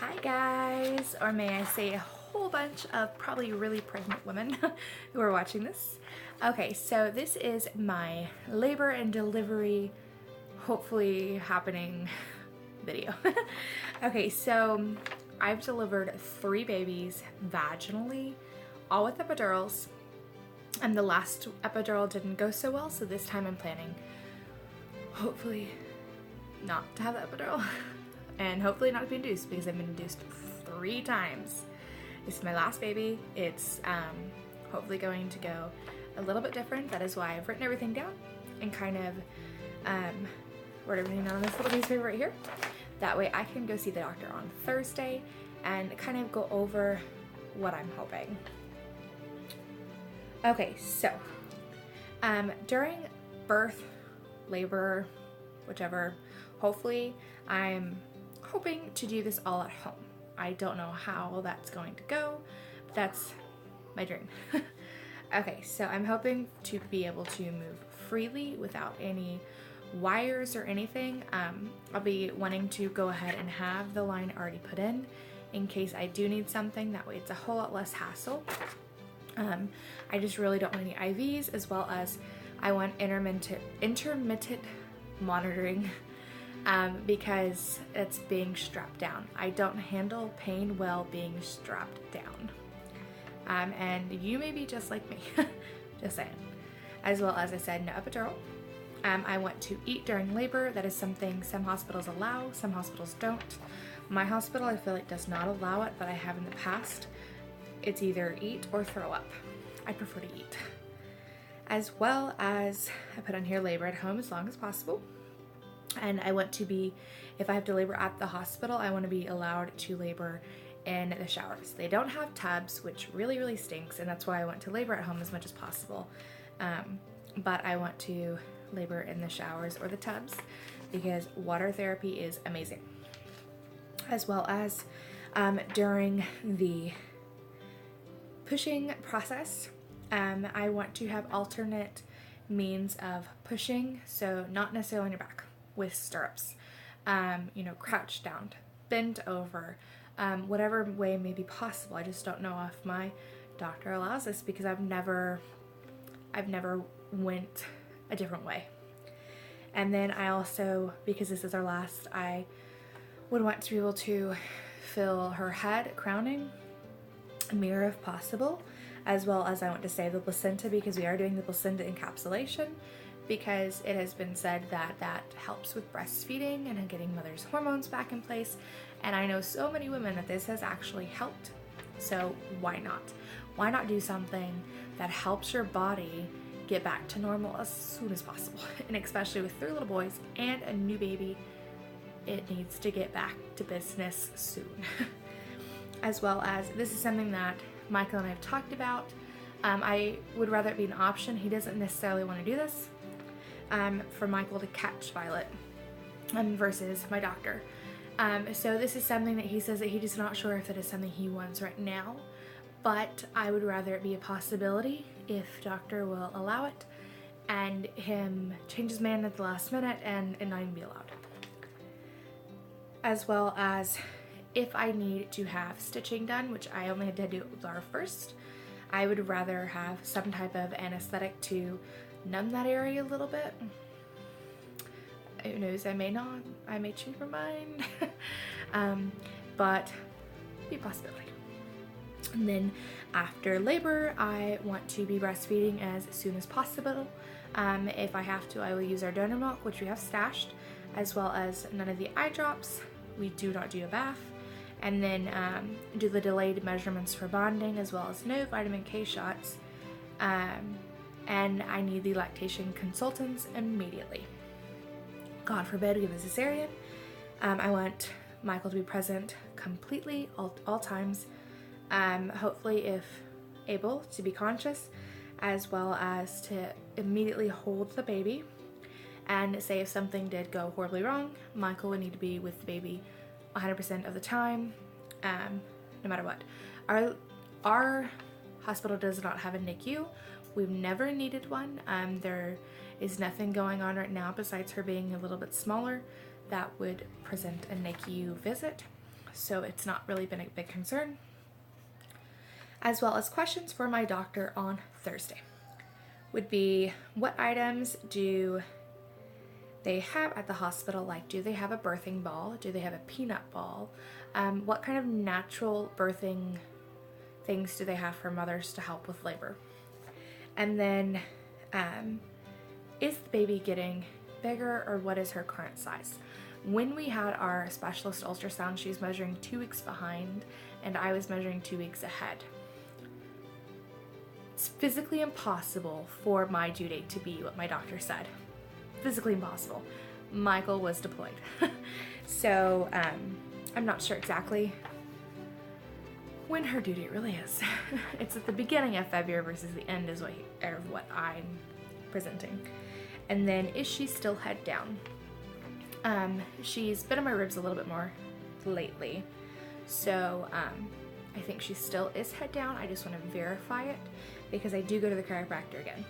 Hi guys, or may I say a whole bunch of probably really pregnant women who are watching this. Okay, so this is my labor and delivery hopefully happening video. Okay, so I've delivered 3 babies vaginally, all with epidurals, and the last epidural didn't go so well, so this time I'm planning hopefully not to have the epidural. And hopefully not to be induced, because I've been induced 3 times. This is my last baby. It's hopefully going to go a little bit different. That is why I've written everything down and kind of wrote everything down on this little piece of paper right here. That way I can go see the doctor on Thursday and kind of go over what I'm hoping. Okay, so during birth, labor, whichever, hopefully I'm hoping to do this all at home. I don't know how that's going to go, but that's my dream. Okay, so I'm hoping to be able to move freely without any wires or anything. I'll be wanting to go ahead and have the line already put in case I do need something. That way it's a whole lot less hassle. I just really don't want any IVs, as well as I want intermittent monitoring because it's being strapped down. I don't handle pain well being strapped down. And you may be just like me, just saying. As well as I said, no epidural. I want to eat during labor. That is something some hospitals allow, some hospitals don't. My hospital, I feel like, does not allow it, but I have in the past. It's either eat or throw up. I prefer to eat. As well as I put on here labor at home as long as possible. And I want to be, if I have to labor at the hospital, I want to be allowed to labor in the showers. They don't have tubs, which really stinks, and that's why I want to labor at home as much as possible. But I want to labor in the showers or the tubs because water therapy is amazing. As well as during the pushing process, I want to have alternate means of pushing, so not necessarily on your back, with stirrups, crouched down, bent over, whatever way may be possible. I just don't know if my doctor allows this because I've never went a different way. And then I also, because this is our last, I would want to be able to fill her head, crowning, mirror if possible, as well as I want to save the placenta because we are doing the placenta encapsulation, because it has been said that that helps with breastfeeding and getting mother's hormones back in place. And I know so many women that this has actually helped. So why not? Why not do something that helps your body get back to normal as soon as possible? And especially with 3 little boys and a new baby, it needs to get back to business soon. As well as this is something that Michael and I have talked about. I would rather it be an option. He doesn't necessarily want to do this. For Michael to catch Violet versus my doctor. So this is something that he says that he is not sure if it is something he wants right now, but I would rather it be a possibility if doctor will allow it, and him change his mind at the last minute and not even be allowed. As well as if I need to have stitching done, which I only had to do it with our first, I would rather have some type of anesthetic to numb that area a little bit. Who knows, I may not, I may change my mind. But be a possibility. And then after labor, I want to be breastfeeding as soon as possible. If I have to, I will use our donor milk, which we have stashed, as well as none of the eye drops. We do not do a bath. And then do the delayed measurements for bonding, as well as no vitamin K shots. And I need the lactation consultants immediately. God forbid we give a cesarean. I want Michael to be present completely all times. Hopefully, if able, to be conscious, as well as to immediately hold the baby. And say if something did go horribly wrong, Michael would need to be with the baby 100% of the time, no matter what. Our hospital does not have a NICU. We've never needed one. There is nothing going on right now besides her being a little bit smaller that would present a NICU visit. so it's not really been a big concern. As well as questions for my doctor on Thursday would be, what items do they have at the hospital? Like, do they have a birthing ball? Do they have a peanut ball? What kind of natural birthing things do they have for mothers to help with labor? And then, is the baby getting bigger, or what is her current size? When we had our specialist ultrasound, she was measuring 2 weeks behind, and I was measuring 2 weeks ahead. It's physically impossible for my due date to be what my doctor said. Physically impossible. Michael was deployed. So, I'm not sure exactly when her due date really is. It's at the beginning of February versus the end is what I'm presenting. And then, is she still head down? She's been on my ribs a little bit more lately. So, I think she still is head down. I just want to verify it because I do go to the chiropractor again.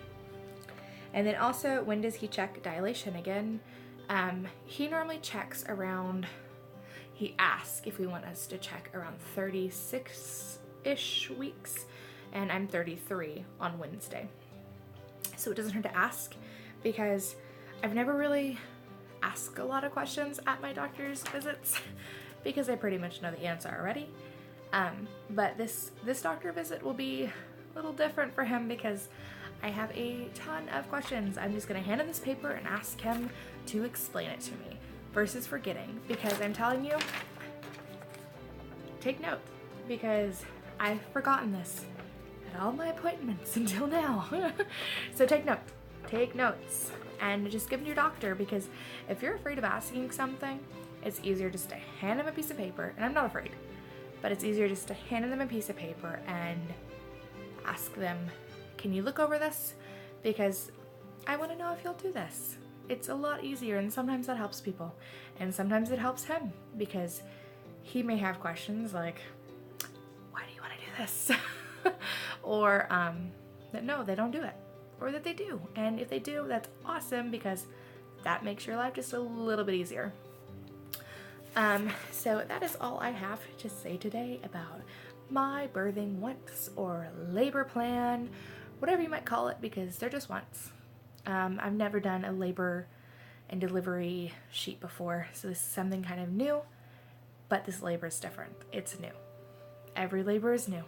And then also, when does he check dilation again? He normally checks around, he asks if we want us to check around 36-ish weeks, and I'm 33 on Wednesday. So it doesn't hurt to ask, because I've never really asked a lot of questions at my doctor's visits because I pretty much know the answer already. But this doctor visit will be a little different for him because I have a ton of questions. I'm just gonna hand him this paper and ask him to explain it to me versus forgetting, because I'm telling you, take note, because I've forgotten this at all my appointments until now. So take notes, and just give it to your doctor, because if you're afraid of asking something, it's easier just to hand them a piece of paper, and I'm not afraid, but it's easier just to hand them a piece of paper and ask them, can you look over this? Because I want to know if you'll do this. It's a lot easier, and sometimes that helps people, and sometimes it helps him, because he may have questions like, why do you want to do this? Or that no, they don't do it, or that they do, and if they do, that's awesome, because that makes your life just a little bit easier. So that is all I have to say today about my birthing wants, or labor plan, whatever you might call it, because they're just wants. I've never done a labor and delivery sheet before, so this is something kind of new, but this labor is different. It's new. Every labor is new.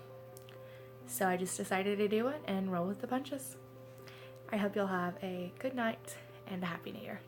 So I just decided to do it and roll with the punches. I hope you'll have a good night and a happy new year.